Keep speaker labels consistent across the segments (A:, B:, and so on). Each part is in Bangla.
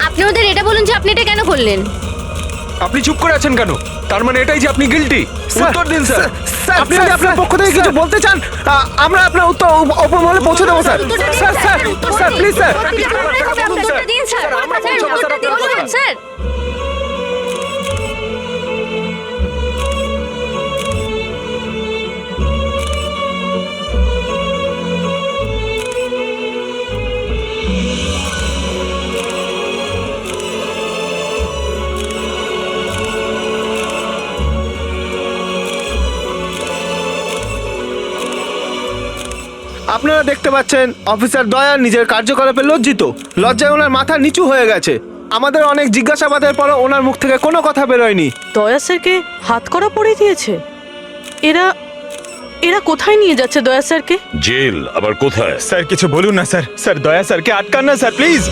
A: আপনি ওদের এটা বলুন যে আপনি এটা কেন করলেন?
B: আপনি চুপ করে আছেন কেন? তার মানে এটাই যে আপনি গিল্টি? উত্তর দিন স্যার।
C: আপনি যদি আপনার পক্ষ থেকে কিছু বলতে চান, আমরা আপনার উত্তর উপর মহলে পৌঁছে দেবো sir. Sir sir sir please sir.
A: Sir
C: আপনারা দেখতে পাচ্ছেন অফিসার দয়া নিজের কার্যকলাপে লজ্জিত। লজ্জায় ওনার মাথা নিচু হয়ে গেছে। আমাদের অনেক জিজ্ঞাসাবাদের পরও ওনার মুখ থেকে কোনো কথা বেরোয়নি।
D: দয়া স্যারকে হাত করা পড়ে দিয়েছে। এরা এরা কোথায় নিয়ে যাচ্ছে দয়া স্যারকে?
E: জেল আবার কোথায়?
B: স্যার কিছু বলুন না স্যার। স্যার দয়া স্যারকে আটকান না স্যার, প্লিজ।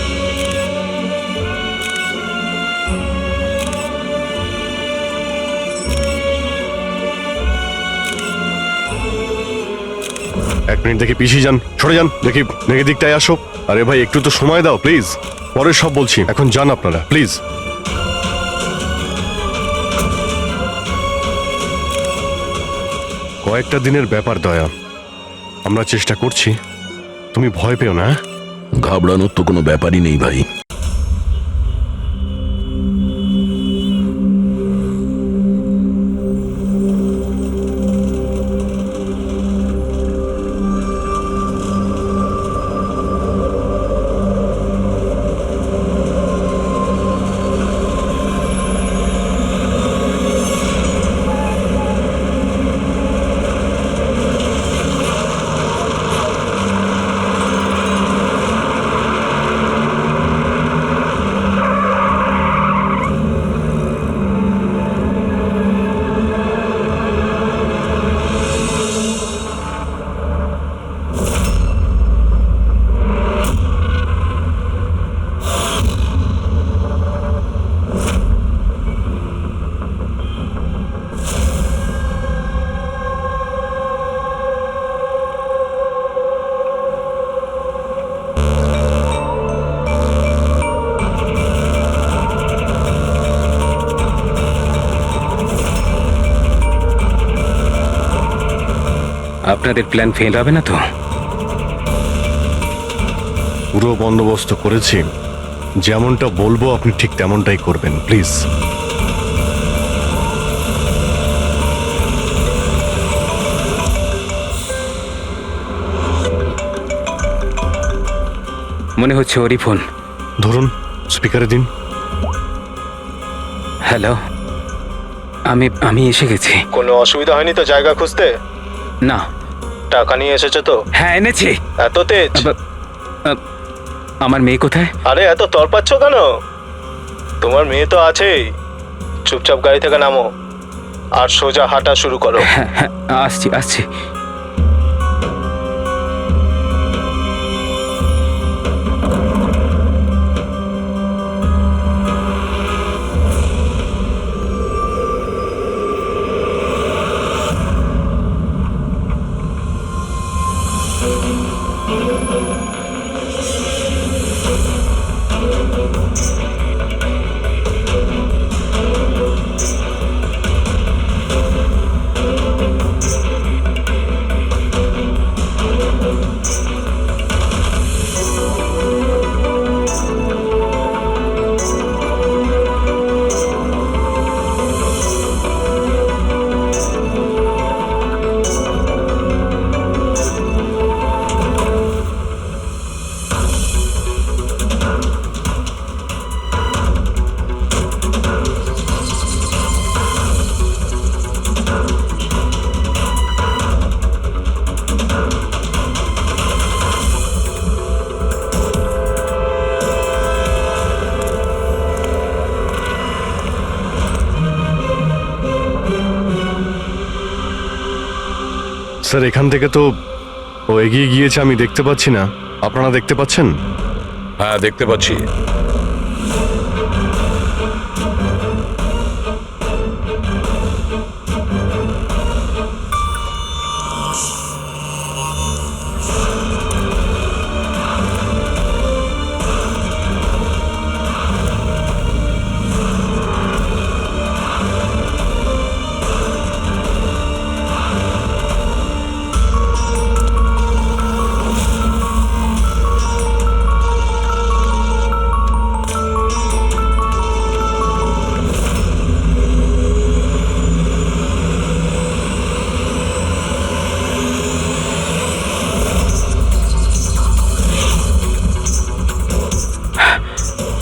E: এক মিনিট দেখি, পিছিয়ে যান, সরে যান, দেখি দেখি দিকটায় আসো। আরে ভাই একটু তো সময় দাও প্লিজ, পরে সব বলছি, এখন যান আপনারা প্লিজ। কয়েকটা দিনের ব্যাপার দয়া, আমরা চেষ্টা করছি, তুমি ভয় পেও না।
F: ঘাবড়ানোর তো কোনো ব্যাপারই নেই ভাই।
G: আপনাদের প্ল্যান ফেল হবে না তো?
E: পুরো বন্দোবস্ত করেছি, যেমনটা বলবো আপনি ঠিক তেমনটাই করবেন প্লিজ।
G: মনে হচ্ছে ওরই ফোন।
E: ধরুন, স্পিকারে দিন।
G: হ্যালো, আমি এসে গেছি।
C: কোনো অসুবিধা হয়নি তো জায়গা খুঁজতে?
G: না।
C: টাকা নিয়ে এসেছো তো?
G: হ্যাঁ এনেছি।
C: এত তেজ?
G: আমার মেয়ে কোথায়?
C: আরে এত তরপাচ্ছ কেন? তোমার মেয়ে তো আছেই। চুপচাপ গাড়ি থেকে নামো আর সোজা হাঁটা শুরু করো।
G: হ্যাঁ হ্যাঁ, আসছি আসছি।
E: স্যার এখান থেকে তো ও এগিয়ে গিয়েছে, আমি দেখতে পাচ্ছি না, আপনারা দেখতে পাচ্ছেন?
F: হ্যাঁ দেখতে পাচ্ছি।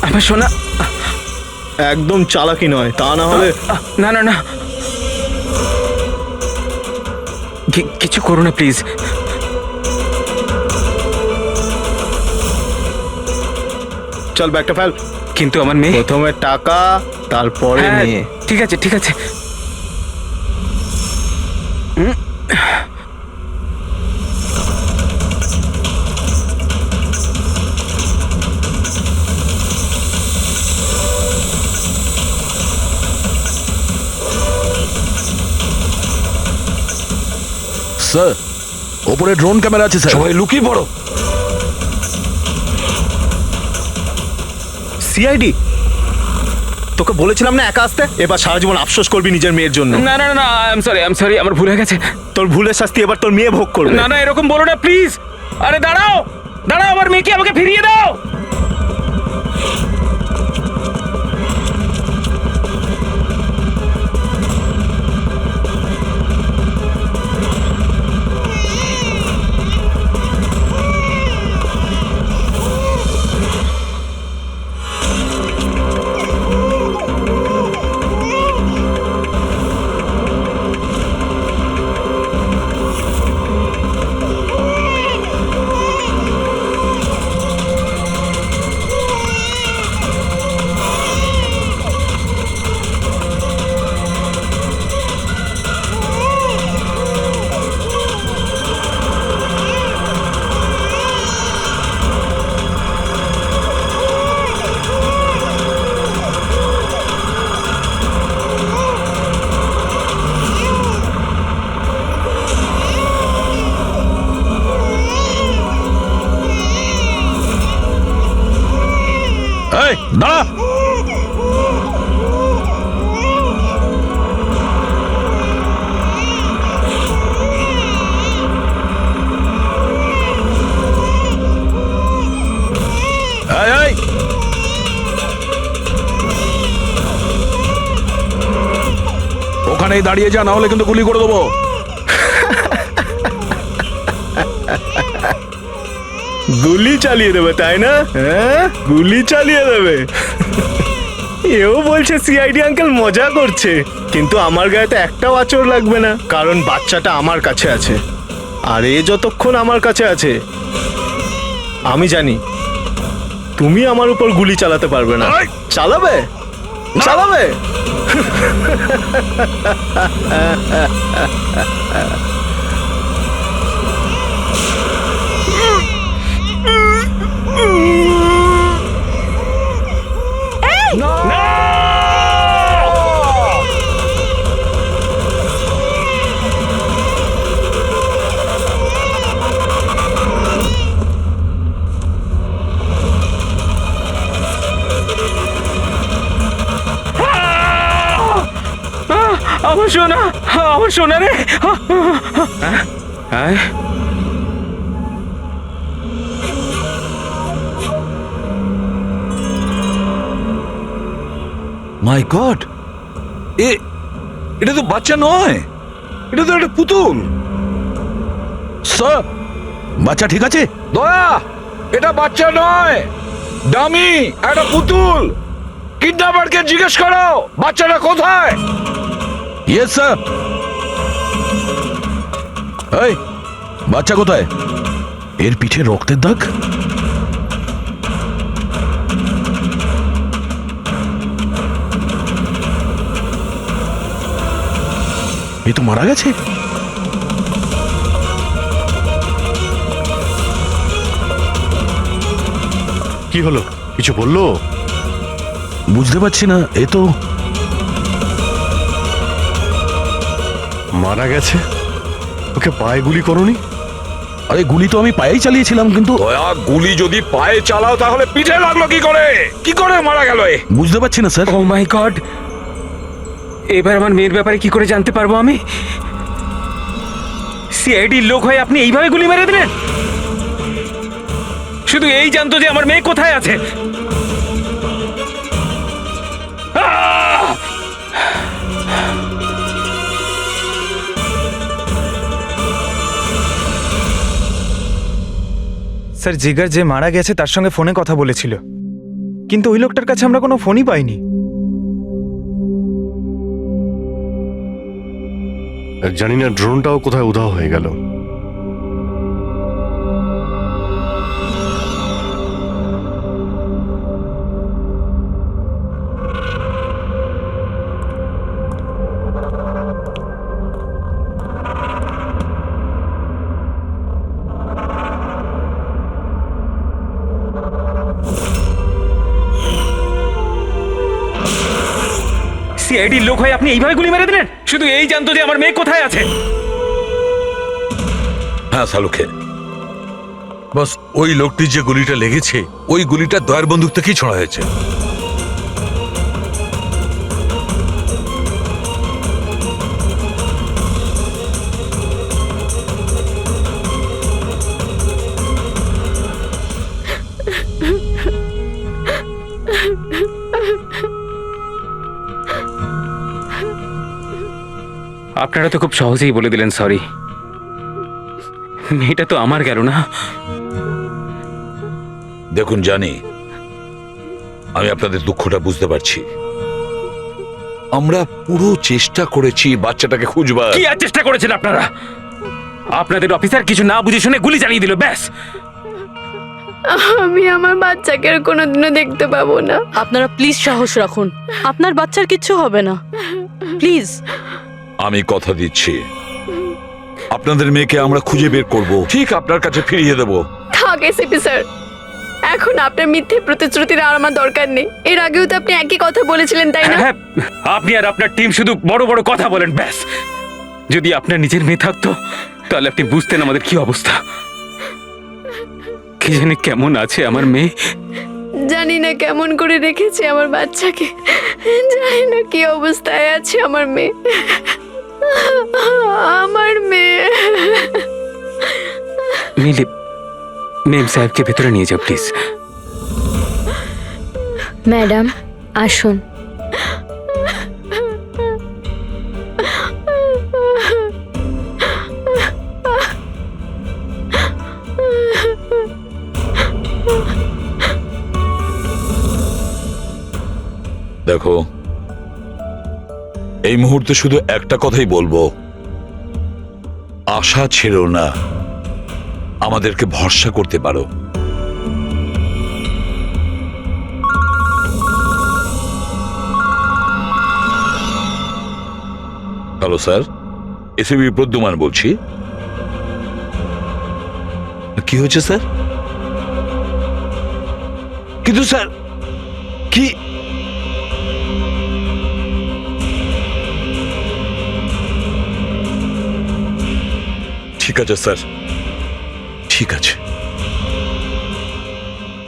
G: আমার সোনা।
C: একদম চালাকি নয়, তা না হলে
G: না না না, কিছু করো না প্লিজ।
C: চল ব্যাগটা ফেল।
G: কিন্তু আমার মেয়ে।
C: প্রথমে টাকা, তারপরে
G: হ্যাঁ,
C: মেয়ে।
G: ঠিক আছে ঠিক আছে।
F: স্যার, ওপরে ড্রোন ক্যামেরা আছে স্যার।
B: সবাই লুকিয়ে পড়ো।
C: সিআইডি, তোকে বলেছিলাম না একা আসতে? এবার সারা জীবন আফসোস করবি নিজের মেয়ের জন্য।
G: না না না, আই এম সরি, আমার ভুল হয়ে গেছে।
C: তোর ভুলের শাস্তি এবার তোর মেয়ে ভোগ করবে।
G: না না, এরকম বলো না প্লিজ। আরে দাঁড়াও দাঁড়াও, আমার মেয়েকে আমাকে ফিরিয়ে দাও।
F: এই দাঁড়া। এই, এই। ওখানেই দাঁড়িয়ে যা, না হলে কিন্তু গুলি করে দেবো।
C: গুলি চালিয়ে দেবে তাই না? হ্যাঁ, গুলি চালিয়ে দেবে। এও বলছে সিআইডি আঙ্কেল মজা করছে, কিন্তু আমার গায়ে তো একটাও আঁচড় লাগবে না, কারণ বাচ্চাটা আমার কাছে আছে। আর এ যতক্ষণ আমার কাছে আছে, আমি জানি তুমি আমার উপর গুলি চালাতে পারবে না।
F: এই!
C: চালাবে চালাবে।
G: আমার সোনা, আমার সোনা রে। হ্যাঁ,
B: মাই গড, এটা তো বাচ্চা নয়, এটা তো একটা পুতুল।
F: স্যার, বাচ্চা ঠিক আছে?
B: দয়া, এটা বাচ্চা নয়, ডামি, একটা পুতুল। কিডন্যাপারকে জিজ্ঞেস করো বাচ্চাটা কোথায়।
F: Yes sir. এই, বাচ্চা কোথায়? এর পিঠে রক্তের দাগ। এ তো মারা গেছে।
E: কি হলো, কিছু বললো?
F: বুঝতে পারছি না, এ তো
E: মারা গেছে। ওকে পায়ে গুলি করনি?
F: আরে গুলি তো আমি পায়েই চালিয়েছিলাম, কিন্তু
B: দয়া, গুলি যদি পায়ে চালাও তাহলে পিঠে লাগলো কি করে? কি করে মারা গেল এ?
F: বুঝতে পারছি না স্যার।
G: ও মাই গড, এবার আমার মেয়ের ব্যাপারে কি করে জানতে পারবো আমি? সিআইডির লোক হয়ে আপনি এইভাবে গুলি মেরে দিলেন? শুধু এই জানতো যে আমার মেয়ে কোথায় আছে।
H: স্যার, জিগার যে মারা গেছে তার সঙ্গে ফোনে কথা বলেছিল। কিন্তু ওই লোকটার কাছে আমরা কোনো ফোনই পাইনি।
E: জানি না ড্রোনটাও কোথায় উধাও হয়ে গেল।
G: সিআইডির লোক হয়ে আপনি এইভাবে গুলি মেরে দিলেন? শুধু এই জানতো যে আমার মেয়ে কোথায় আছে।
F: হ্যাঁ সালুকে, বস ওই লোকটির যে গুলিটা লেগেছে ওই গুলিটা দয়ার বন্দুক থেকেই ছোড়া হয়েছে।
G: আপনারা তো খুব সহজেই বলে দিলেন সরি। মেয়েটা তো আমার গেল না।
B: দেখুন জানি, আমি আপনাদের দুঃখটা বুঝতে পারছি। আমরা পুরো চেষ্টা করেছি বাচ্চাটাকে খুঁজবার।
G: কি আর চেষ্টা করেছেন আপনারা? আপনাদের অফিসার কিছু না বুঝে শুনে গুলি চালিয়ে দিল, ব্যাস।
A: আমি আমার বাচ্চাকে আর কোনোদিনও দেখতে পাবো না।
D: আপনারা প্লিজ সাহস রাখুন, আপনার বাচ্চার কিচ্ছু হবে না, প্লিজ।
B: আমি কথা দিচ্ছি, আপনাদের মেয়েকে আমরা খুঁজে বের করব, ঠিক আপনার কাছে ফিরিয়ে দেব।
A: থাক এসিপি স্যার, এখন আপনার মিথ্যে প্রতিশ্রুতির আর আমার দরকার নেই। এর আগেও তো আপনি একই কথা বলেছিলেন, তাই না?
G: হ্যাঁ, আপনি আর আপনার টিম শুধু বড় বড় কথা বলেন, ব্যাস। যদি আপনার নিজের মেয়ে থাকতো তাহলে আপনি বুঝতেন আমাদের কি অবস্থা। কি জানি কেমন আছে আমার মেয়ে।
A: জানি না কেমন করে রেখেছে আমার বাচ্চাকে, জানি না কি অবস্থায় আছে আমার মেয়ে। আমার মেয়ে।
G: মিলি, মেম সাহেবকে ভেতরে নিয়ে যাও প্লিজ।
A: ম্যাডাম আসুন।
B: দেখো, এই মুহূর্তে শুধু একটা কথাই বলবো, আশা ছেড়ো না, আমাদেরকে ভরসা করতে পারো। হ্যালো স্যার, এসিবি প্রদ্যুমান বলছি। কি হয়েছে স্যার? কিন্তু স্যার কি ঠিক আছে স্যার, ঠিক আছে,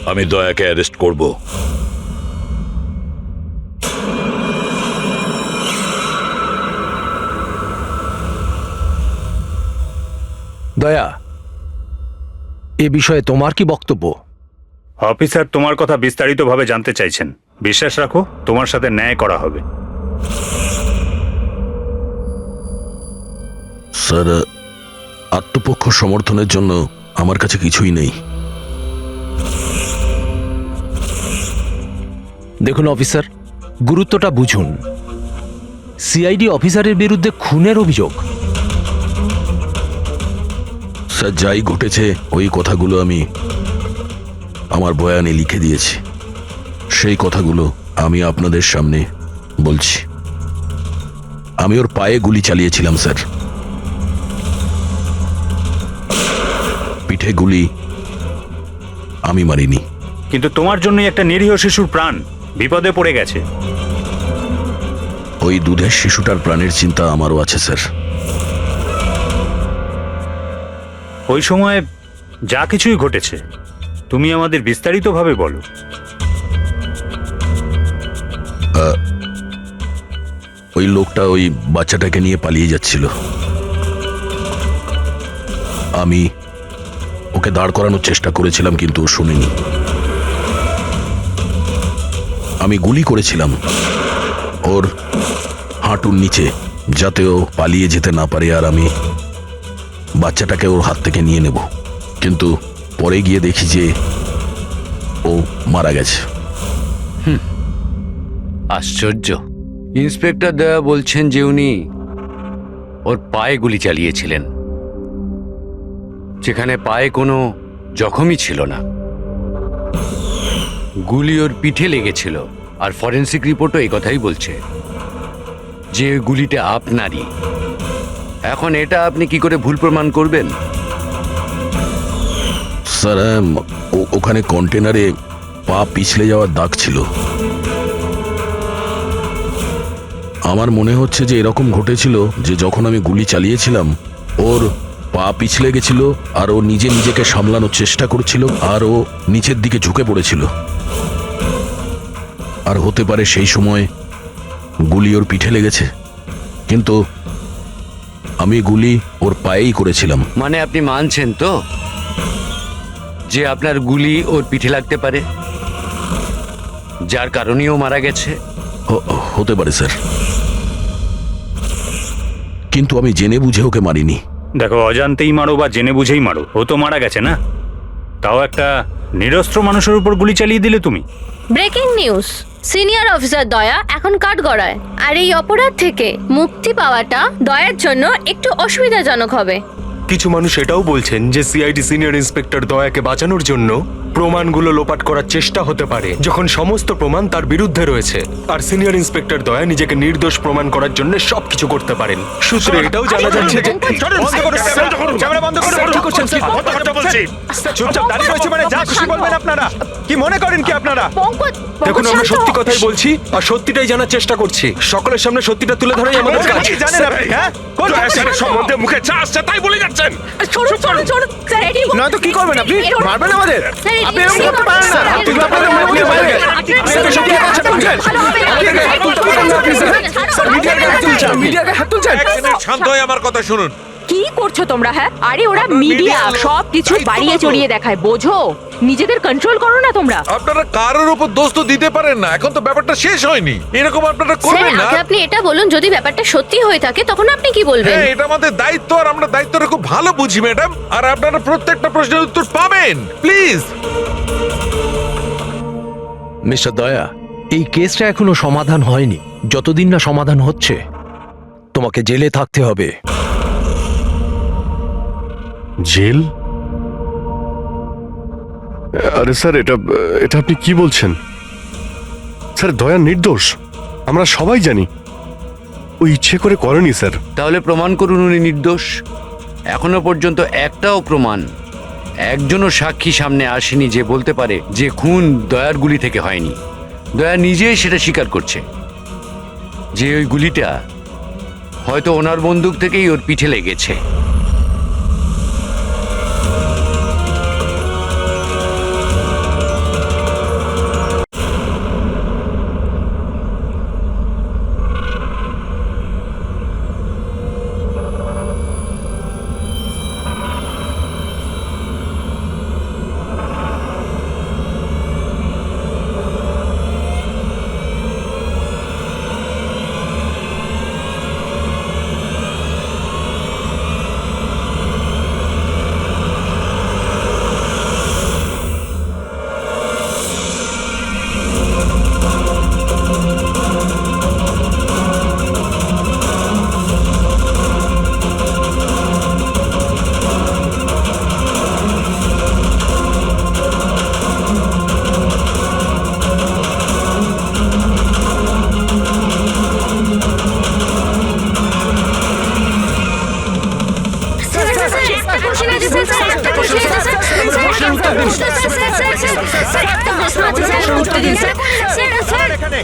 B: আমি দয়াকে অ্যারেস্ট করব।
F: দয়া, এ বিষয়ে তোমার কি বক্তব্য?
C: অফিসার তোমার কথা বিস্তারিতভাবে জানতে চাইছেন। বিশ্বাস রাখো, তোমার সাথে ন্যায় করা হবে।
F: স্যার, আত্মপক্ষ সমর্থনের জন্য আমার কাছে কিছুই নেই।
I: দেখুন অফিসার, গুরুত্বটা বুঝুন। সিআইডি অফিসারের বিরুদ্ধে খুনের অভিযোগ।
F: স্যার, যাই ঘটেছে ওই কথাগুলো আমি আমার বয়ানে লিখে দিয়েছি। সেই কথাগুলো আমি আপনাদের সামনে বলছি। আমি ওর পায়ে গুলি চালিয়েছিলাম স্যার, পিঠে গুলি আমি মারিনি।
C: কিন্তু তোমার জন্যই একটা নিরীহ শিশুর প্রাণ বিপদে পড়ে গেছে।
F: ওই দুধের শিশুটার প্রাণের চিন্তা আমারও আছে স্যার।
C: ওই সময় যা কিছুই ঘটেছে তুমি আমাদের বিস্তারিতভাবে বলো।
F: ওই লোকটা ওই বাচ্চাটাকে নিয়ে পালিয়ে যাচ্ছিল। আমি ওকে দাঁড় করানোর চেষ্টা করেছিলাম কিন্তু ও শুনেনি। আমি গুলি করেছিলাম ওর হাঁটুর নিচে যাতে ও পালিয়ে যেতে না পারে, আর আমি বাচ্চাটাকে ওর হাত থেকে নিয়ে নেব। কিন্তু পরে গিয়ে দেখি যে ও মারা গেছে।
J: আশ্চর্য। ইন্সপেক্টর দয়া বলছেন যে উনি ওর পায়ে গুলি চালিয়েছিলেন, যেখানে পায়ে কোনো জখমই ছিল না। গুলি ওর পিঠে লেগেছিল, আর ফরেন্সিক রিপোর্টও এই কথাই বলছে যে ওই গুলিটা আপনারই। এখন এটা আপনি কি করে ভুল প্রমাণ করবেন?
F: স্যার ওখানে কন্টেনারে পা পিছলে যাওয়ার দাগ ছিল। আমার মনে হচ্ছে যে এরকম ঘটেছিল যে যখন আমি গুলি চালিয়েছিলাম ওর পা পিছলে গেছিল, আর ও নিজেকে সামলানোর চেষ্টা করছিল, আর ও নিচের দিকে ঝুঁকে পড়েছিল। আর হতে পারে সেই সময় গুলি ওর পিঠে লেগেছে, কিন্তু আমি গুলি ওর পায়েই করেছিলাম।
J: মানে আপনি মানছেন তো যে আপনার গুলি ওর পিঠে লাগতে পারে, যার কারণেও মারা গেছে?
F: হতে পারে স্যার, কিন্তু আমি জেনে বুঝে ওকে মারিনি।
G: দেখো, অজান্তেই মারো বা জেনে বুঝেই মারো, ও তো মারা গেছে না? তাও একটা নিরস্ত্র মানুষের উপর গুলি চালিয়ে দিলে তুমি।
A: ব্রেকিং নিউজ, সিনিয়র অফিসার দয়া এখন কাঠগড়ায়, আর এই অপরাধ থেকে মুক্তি পাওয়াটা দয়ার জন্য একটু অসুবিধাজনক হবে।
C: কিছু মানুষ এটাও বলছেন যে সিআইডি সিনিয়র ইন্সপেক্টর দয়াকে বাঁচানোর জন্য প্রমাণগুলো লোপাট করার চেষ্টা হতে পারে, যখন সমস্ত প্রমাণ তার বিরুদ্ধে রয়েছে। আর সিনিয়র ইন্সপেক্টর দয়া নিজেকে নির্দোষ প্রমাণ করার জন্য সবকিছু করতে পারেন। সূত্রে এটাও জানা যাচ্ছে যে চুপচাপ দাঁড়িয়ে রয়েছে, মানে যা খুশি বলবেন আপনারা। কি মনে করেন কি আপনারা? দেখুন, আমরা সত্যি কথাই বলছি আর সত্যিটাই জানার চেষ্টা করছি। সকলের সামনে সত্যিটা তুলে ধরাই আমাদের কাজ। জানেন আপনি, হ্যাঁ, কোন সম্বন্ধে মুখে চা আসছে তাই বলে যাচ্ছেন। নয়তো কি করবেন আপনি? মারবেন আমাদের? আপনি এরকম করতে পারেন না। আপনি আপনাদের মুখ দিয়ে বাইরে
B: শান্ত হয়ে আমার কথা শুনুন।
D: কি করছো তোমরা? হ্যাঁ, আরে ওরা মিডিয়া, সব কিছু বাড়িয়ে চড়িয়ে দেখায়, বোঝো? নিজেদের কন্ট্রোল করো না তোমরা।
B: আপনারা কারোর উপর দোষ তো দিতে পারেন না, এখন তো ব্যাপারটা শেষ হয়নি। এরকম আপনারা করবেন না।
A: আপনি এটা বলুন, যদি ব্যাপারটা সত্যি হয়ে থাকে তখন আপনি কি বলবেন?
B: হ্যাঁ, এটা আমাদের দায়িত্ব, আর আমরা দায়িত্বটা খুব ভালো বুঝি ম্যাডাম। আর আপনারা প্রত্যেকটা প্রশ্নের উত্তর পাবেন, প্লিজ।
I: মিস্টার দয়া, এই কেসটা এখনো সমাধান হয়নি। যতদিন না সমাধান হচ্ছে তোমাকে জেলে থাকতে হবে।
E: জেল? আরে স্যার, এটা আপনি কি বলছেন? স্যার, দয়া নির্দোষ, আমরা সবাই জানি। ও ইচ্ছে করে করেনি স্যার।
J: তাহলে প্রমাণ করুন উনি নির্দোষ। এখনো পর্যন্ত একটাও প্রমাণ, একজনও সাক্ষী সামনে আসেনি যে বলতে পারে যে খুন দয়ার গুলি থেকে হয়নি। দয়া নিজেই সেটা স্বীকার করছে যে ওই গুলিটা হয়তো ওনার বন্দুক থেকেই ওর পিঠে লেগেছে।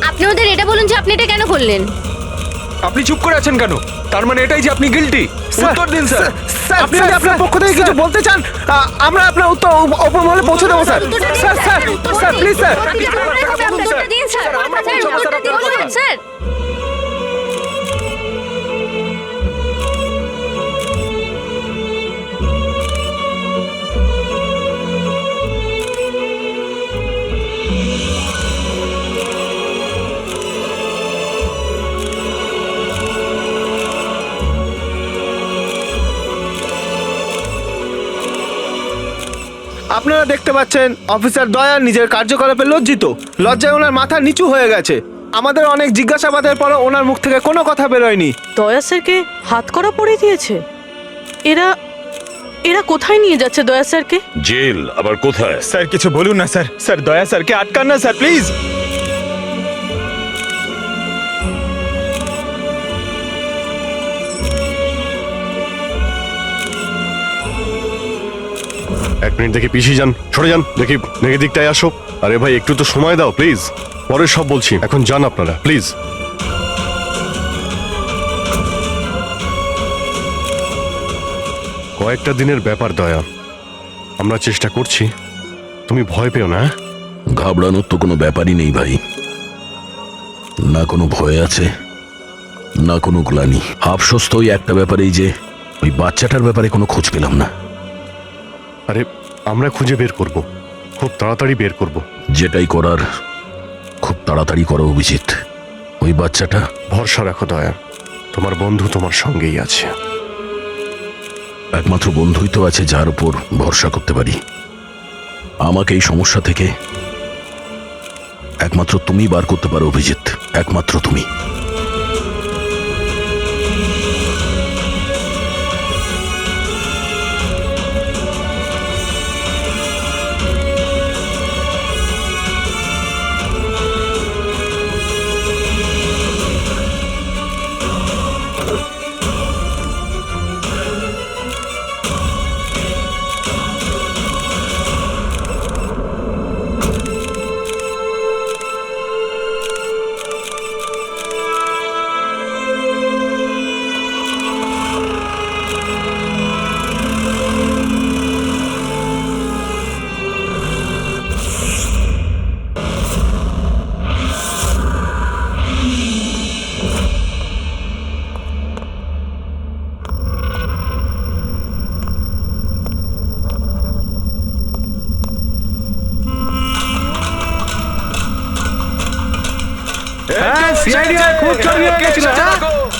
A: আপনি ওদের এটা বলুন যে আপনি এটা কেন করলেন।
C: আপনি চুপ করে আছেন কেন? তার মানে এটাই যে আপনি গিল্টি? উত্তর দিন স্যার। আপনি যদি আপনার পক্ষ থেকে কিছু বলতে চান, আমরা আপনার উত্তর ওপর মহলে পৌঁছে দেবো sir. Sir please sir.
A: Sir,
C: আপনারা দেখতে পাচ্ছেন অফিসার দয়া নিজের কার্যকলাপে লজ্জিত, লজ্জায় ওনার মাথা নিচু হয়ে গেছে। আমাদের অনেক জিজ্ঞাসাবাদের পরে ওনার মুখ থেকে কোনো কথা বেরোয়নি।
K: দয়া স্যারকে হাত করা পরিয়ে দিয়েছে। এরা এরা কোথায় নিয়ে যাচ্ছে দয়া স্যারকে?
F: জেল আবার কোথায়?
H: স্যার কিছু বলুন না স্যার, স্যার দয়া স্যারকে আটকান না স্যার প্লিজ।
E: এক মিনিট দেখি পিছিয়ে যান, সরে যান, দেখি দেখি দিকটায় আসো। আরে ভাই একটু তো সময় দাও প্লিজ, পরে সব বলছি, এখন যান আপনারা প্লিজ। কয়েকটা দিনের ব্যাপার দয়া, আমরা চেষ্টা করছি, তুমি ভয় পেও না।
F: ঘাবড়ানোর তো কোনো ব্যাপারই নেই ভাই, না কোনো ভয় আছে না কোনো গ্লানি। আফসোস তো ওই একটা ব্যাপারেই যে ওই বাচ্চাটার ব্যাপারে কোনো খোঁজ পেলাম না।
E: আরে আমরা খুঁজে বের করব, খুব তাড়াতাড়ি বের করব।
F: যেটাই করার খুব তাড়াতাড়ি করো অভিজিৎ। ওই বাচ্চাটা
E: ভরসা রাখো দয়া, তোমার বন্ধু তোমার সঙ্গেই আছে।
F: একমাত্র বন্ধুই তো আছে যার উপর ভরসা করতে পারি। আমাকে এই সমস্যা থেকে একমাত্র তুমি বার করতে পারো অভিজিৎ, একমাত্র তুমি।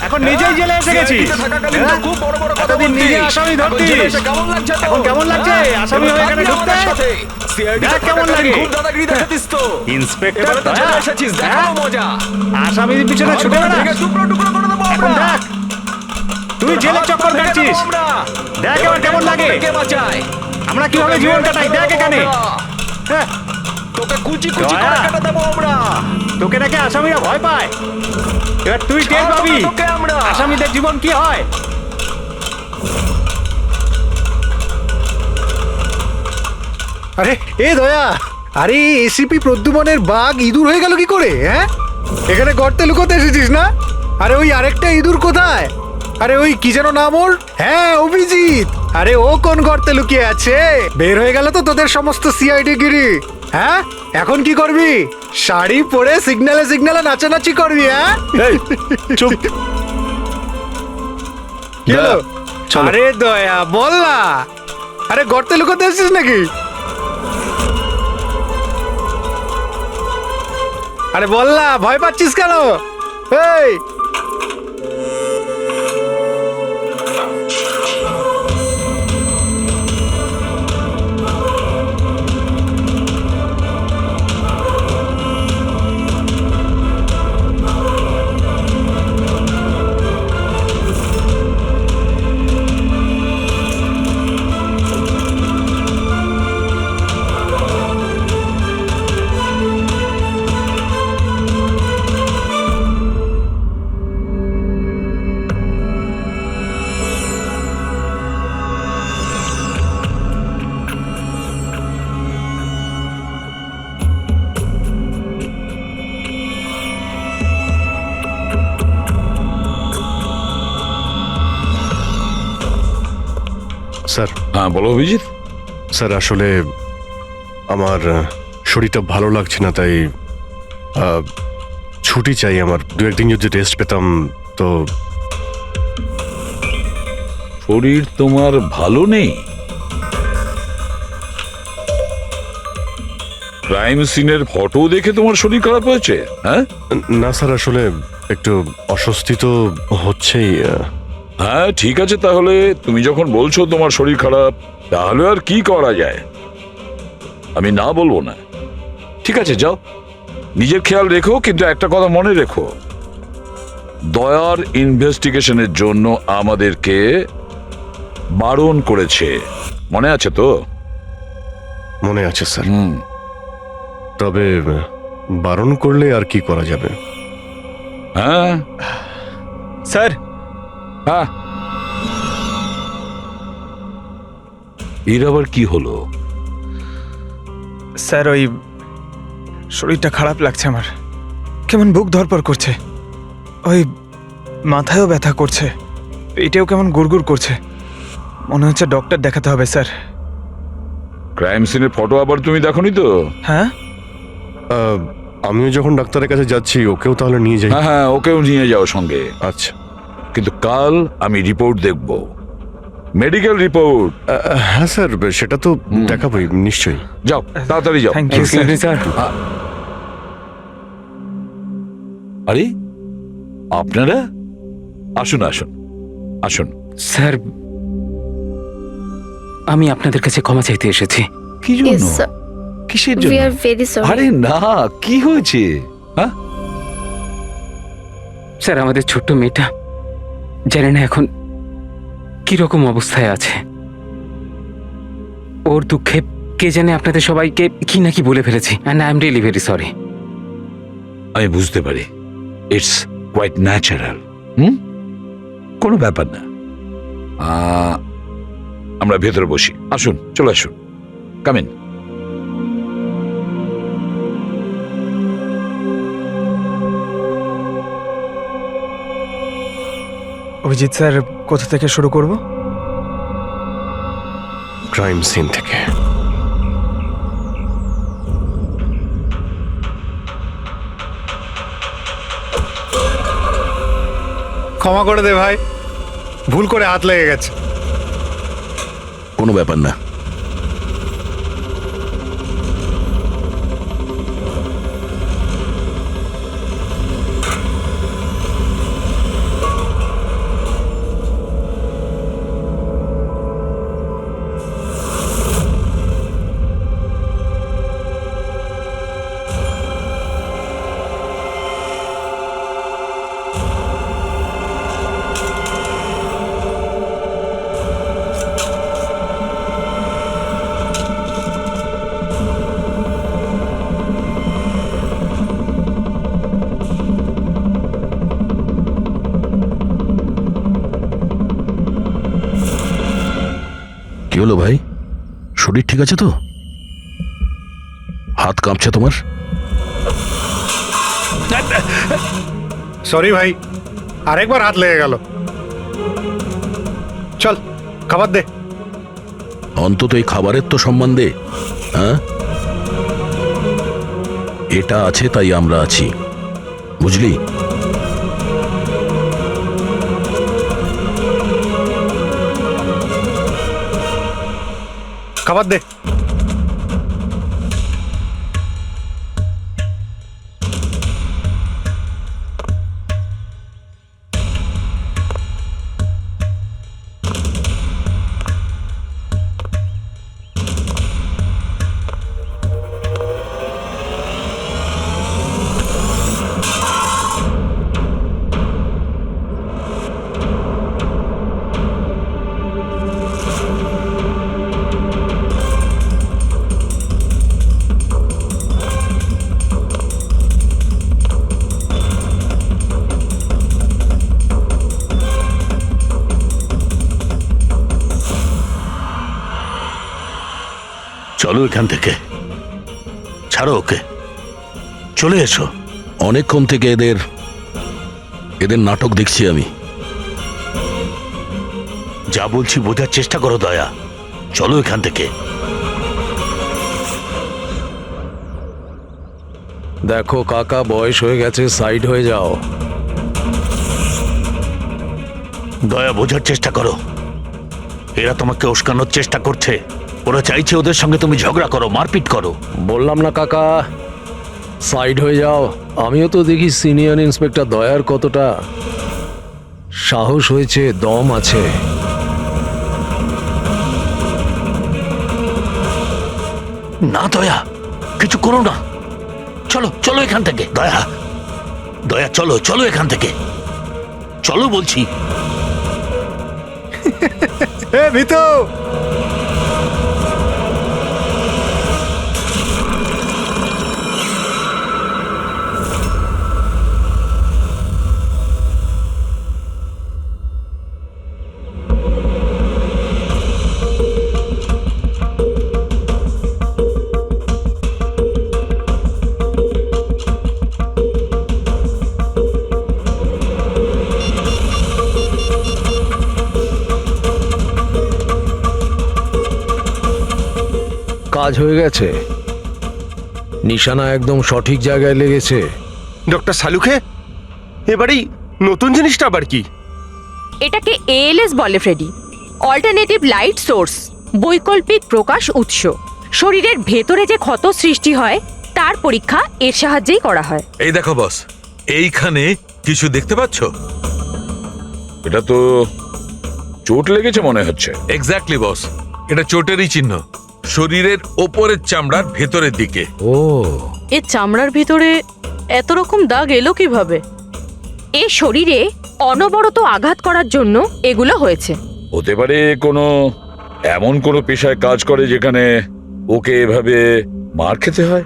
C: এখন নিজেই জেলে এসে গেছি, এতদিন নিজে আসামি ধরতিস, এখন কেমন লাগছে আসামি হয়ে এখানে ঢুকতে? দেখ কেমন লাগে। ইন্সপেক্টর দয়া, আসামির পিছনে ছুটে বেড়াস, এখন দেখ তুই জেলে চক্কর কাটছিস, দেখ এবার কেমন লাগে। আমরা কিভাবে জীবন কাটাই দেখ এখানে। তোকে দেখে আসামিরা ভয় পায়, এবার তুই টের পাবি আসামিদের জীবন কি হয়।
L: আরে এ দয়া, আরে এসিপি প্রদ্যুমনের বাঘ ইঁদুর হয়ে গেল কি করে? হ্যাঁ, এখানে গর্তে লুকোতে এসেছিস না? আরে ওই আরেকটা ইঁদুর কোথায়? আরে ওই কি যেন নাম ওর? হ্যাঁ অভিজিৎ। আরে ও কোন গর্তে লুকিয়ে আছে? বের হয়ে গেল তো তোদের সমস্ত সিআইডি গিরি। হ্যাঁ, এখন কি করবি? শাড়ি পরে সিগন্যালে সিগন্যালে নাচানাচি করবি? হ্যাঁ
C: চুপ।
L: কি হলো? আরে দয়া বল না, আরে গর্তে লুকোতে এসেছিস নাকি? আরে বল না, ভয় পাচ্ছিস কেন? এই
E: স্যার।
B: হ্যাঁ বলো অভিজিৎ।
E: স্যার আসলে আমার শরীরটা ভালো লাগছে না, তাই ছুটি চাই আমার। দু একদিন যদি রেস্ট পেতাম তো।
B: শরীর তোমার ভালো নেই? ক্রাইম সিনের ফটো দেখে তোমার শরীর খারাপ হয়েছে? হ্যাঁ
E: না স্যার, আসলে একটু অস্বস্তি তো হচ্ছেই।
B: হ্যাঁ ঠিক আছে, তাহলে তুমি যখন বলছো তোমার শরীর খারাপ, তাহলে আর কি করা যায়? আমি না বলবো না। ঠিক আছে, যাও, নিজের খেয়াল রেখো, কিন্তু একটা কথা মনে রেখো, দয়ার ইনভেস্টিগেশনের জন্য আমাদেরকে বারণ করেছে, মনে আছে তো?
E: মনে আছে স্যার। তবে বারণ করলে আর কি করা যাবে?
B: হ্যাঁ
H: স্যার,
B: হ্যাঁ, এর আবার কি হলো?
H: স্যার ওই শরীরটা খারাপ লাগছে আমার, কেমন বুক ধরপড় করছে, ওই মাথায়ও ব্যথা করছে, পেটেও কেমন গুড়গুড় করছে, মনে হচ্ছে ডক্টর দেখাতে হবে স্যার।
B: ক্রাইম সিনের ফটো আবার তুমি দেখোনি তো?
H: হ্যাঁ,
E: আমিও যখন ডাক্তারের কাছে যাচ্ছি ওকেও তাহলে নিয়ে যাই।
B: হ্যাঁ হ্যাঁ, ওকেও নিয়ে যাও সঙ্গে।
E: আচ্ছা,
B: কিন্তু কাল আমি রিপোর্ট দেখব, মেডিকেল রিপোর্ট।
E: হ্যাঁ স্যার, সেটা তো দেখাবোই নিশ্চয়ই।
B: যাও, তাড়াতাড়ি যাও।
H: Thank you sir.
G: স্যার,
B: আরে আপনারা আসুন আসুন আসুন।
G: স্যার, আমি আপনাদের কাছে ক্ষমা চাইতে এসেছি।
B: কি জন্য? কিসের জন্য? আরে না, কি হয়েছে? হ্যাঁ,
G: স্যার, আমাদের ছোট্ট মেয়েটা জানি না এখন কি রকম অবস্থায় আছে। ওর দুঃখে কে জানে আপনাদের সবাইকে কি নাকি বলে ফেলেছি, and I am really very sorry.
B: আমি বুঝতে পারি, ইটস কোয়াইট ন্যাচারাল। কোনো ব্যাপার না। আমরা ভেতরে বসি, আসুন, চলে আসুন, কাম ইন।
H: অভিজিৎ স্যার, কোথা থেকে শুরু করব?
E: ক্রাইম সিন থেকে।
L: ক্ষমা করে দে ভাই, ভুল করে হাত লেগে গেছে।
F: কোনো ব্যাপার না। কি হলো ভাই, শরীর ঠিক আছে তো? হাত কাঁপছে তোমার?
L: সরি ভাই, আরেকবার হাত লেগে গেল। চল খাবার দে।
F: অন্তত এই খাবারের তো সম্মান দে। হ্যাঁ, এটা আছে তাই আমরা আছি, বুঝলি?
L: খাবার দে।
F: চলো এখান থেকে, ছাড়ো ওকে, চলে এসো। অনেকক্ষণ থেকে এদের নাটক দেখছি আমি। যা বলছি বোঝার চেষ্টা করো দয়া, চলো এখান থেকে।
I: দেখো কাকা, বয়স হয়ে গেছে, সাইড হয়ে যাও।
F: দয়া, বোঝার চেষ্টা করো, এরা তোমাকে উস্কানোর চেষ্টা করছে। ওরা চাইছে ওদের সঙ্গে তুমি ঝগড়া করো, মারপিট করো।
I: বললাম না কাকা, সাইড হয়ে যাও। আমিও তো দেখি সিনিয়র ইন্সপেক্টর দয়ার কতটা সাহস হয়েছে, দম আছে।
F: না দয়া, কিছু করো না। চলো চলো এখান থেকে। দয়া, দয়া চলো চলো এখান থেকে, চলো বলছি।
L: এ ভিতু,
I: কাজ হয়ে গেছে, নিশানা একদম সঠিক জায়গায় লেগেছে।
E: ডক্টর সালুখে, এবারেই নতুন জিনিসটা আবার কি?
D: এটাকে এএলএস বলে ফ্রেডি, অল্টারনেটিভ লাইট সোর্স, বৈকল্পিক প্রকাশ উৎস। শরীরের ভেতরে যে ক্ষত সৃষ্টি হয় তার পরীক্ষা এর সাহায্যেই করা হয়।
M: এই দেখো বস, এইখানে কিছু দেখতে পাচ্ছ?
B: এটা তো চোট লেগেছে মনে হচ্ছে।
M: এক্স্যাক্টলি বস, এটা চোটেরই চিহ্ন, শরীরের ওপরের চামড়ার ভেতরের দিকে।
I: ও,
K: এর চামড়ার ভিতরে এত রকম দাগ এলো কিভাবে?
D: এ শরীরে অনবরত আঘাত করার জন্য এগুলো হয়েছে।
B: হতে পারে কোনো এমন কোনো পেশায় কাজ করে যেখানে ওকে এভাবে মার খেতে হয়।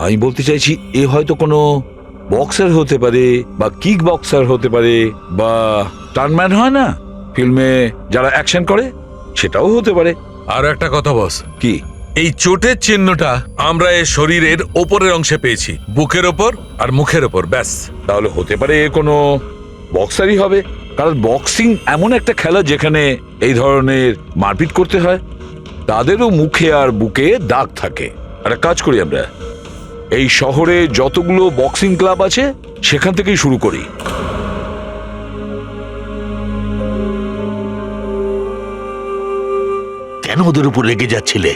B: আমি বলতে চাইছি এ হয়তো কোনো বক্সার হতে পারে, বা কিক বক্সার হতে পারে, বা টার্নম্যান হয় না ফিল্মে যারা অ্যাকশন করে, সেটাও হতে পারে।
M: আর একটা কথা বস,
B: কি?
M: এই চোটের চিহ্নটা আমরা এর শরীরের ওপরের অংশে পেয়েছি, বুকের ওপর আর মুখের ওপর, ব্যাস।
B: তাহলে হতে পারে এ কোনো বক্সারই হবে, কারণ বক্সিং এমন একটা খেলা যেখানে এই ধরনের মারপিট করতে হয়। তাদেরও মুখে আর বুকে দাগ থাকে। একটা কাজ করি, আমরা এই শহরে যতগুলো বক্সিং ক্লাব আছে সেখান থেকেই শুরু করি।
F: কেন ওদের উপর রেগে যাচ্ছিলে?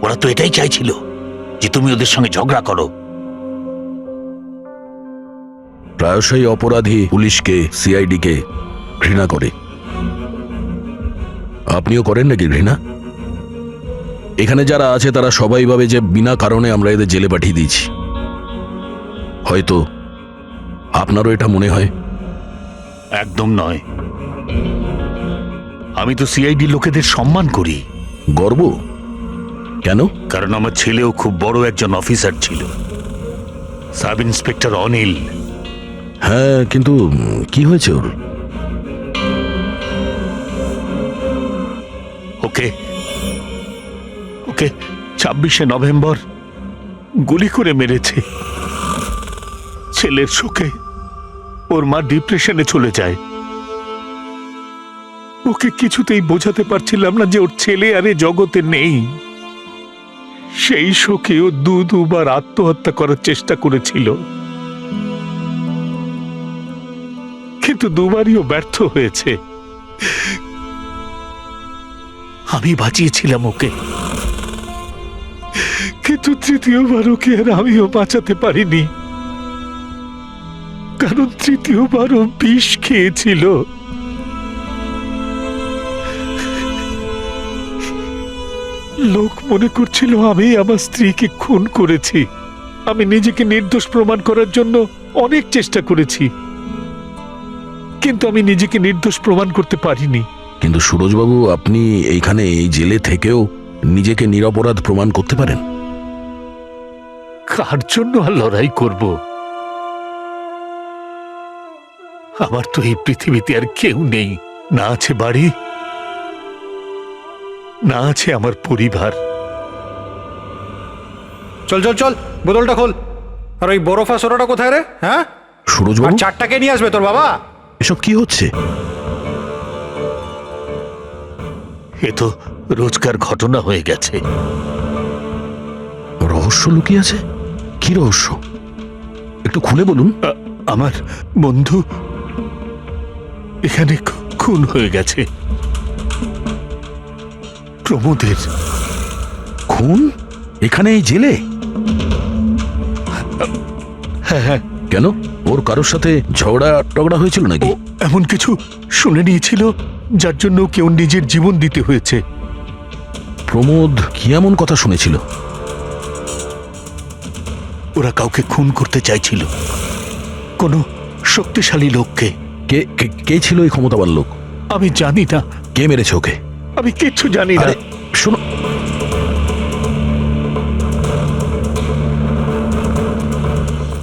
F: ওরা তো এটাই চাইছিল যে তুমি ওদের সঙ্গে ঝগড়া করো। প্রায়শই অপরাধী পুলিশকে, সিআইডিকে ঘৃণা করে। আপনিও করেন নাকি ঘৃণা? এখানে যারা আছে তারা সবাই ভাবে যে বিনা কারণে আমরা এদের জেলে পাঠিয়ে দিয়েছি। হয়তো আপনারও এটা মনে হয়।
N: একদম নয়, আমি তো সিআইডি লোকেদের সম্মান করি।
F: গর্ব কেন?
N: কারণ আমার ছেলেও খুব বড় একজন অফিসার ছিল, সাব ইন্সপেক্টর অনিল।
F: হ্যাঁ, কিন্তু কি হয়েছে ওর?
N: ওকে ওকে 26শে নভেম্বর গুলি করে মেরেছে। ছেলের শোকে ওর মা ডিপ্রেশনে চলে যায়। ওকে কিছুতেই বোঝাতে পারছিলাম না যে ওর ছেলে আর এ জগতে নেই। সেই শোকে ও দুবার আত্মহত্যা করার চেষ্টা করেছিল, কিন্তু দুবারই ও ব্যর্থ হয়েছে। আমি বাঁচিয়েছিলাম ওকে, কিন্তু তৃতীয়বার ওকে আর আমিও বাঁচাতে পারিনি, কারণ তৃতীয়বার ও বিষ খেয়েছিল। লোক মনে করছিল আমি আমার স্ত্রীকে খুন করেছি। আমি নিজেকে নির্দোষ প্রমাণ করার জন্য অনেক চেষ্টা করেছি, কিন্তু আমি নিজেকে নির্দোষ প্রমাণ করতে পারিনি।
F: কিন্তু সুরজবাবু, আপনি এইখানে এই জেলে থেকেও নিজেকে নিরপরাধ প্রমাণ করতে পারেন।
N: কার জন্য আর লড়াই করব? আমার তো এই পৃথিবীতে আর কেউ নেই, না আছে বাড়ি, না আছে আমার পরিবার।
L: চল চল চল, বোতলটা খোল। আর ওই বরফা সোডাটা কোথায় রে? হ্যাঁ,
F: সুরজবাবু,
L: আর চারটাকে নিয়ে আসবে তোর বাবা।
F: এসব কি হচ্ছে?
N: এ তো রোজকার ঘটনা হয়ে গেছে।
F: রহস্য লুকিয়ে আছে? কি রহস্য? একটু খুলে বলুন।
N: আমার বন্ধু এখানে খুন হয়ে গেছে। প্রমোদের
F: খুন? এখানে এই জেলে?
N: হ্যাঁ।
F: কেন? ওর কারোর সাথে ঝগড়া টগড়া হয়েছিল নাকি?
N: এমন কিছু শুনে নিয়েছিল যার জন্য কেউ নিজের জীবন দিতে হয়েছে।
F: প্রমোদ কি এমন কথা শুনেছিল?
N: ওরা কাউকে খুন করতে চাইছিল, কোনো শক্তিশালী লোককে।
F: কে কে ছিল ওই ক্ষমতাবান লোক?
N: আমি জানি না,
F: কে মেরেছে ওকে?
N: আমি কিচ্ছু জানি না।
F: আরে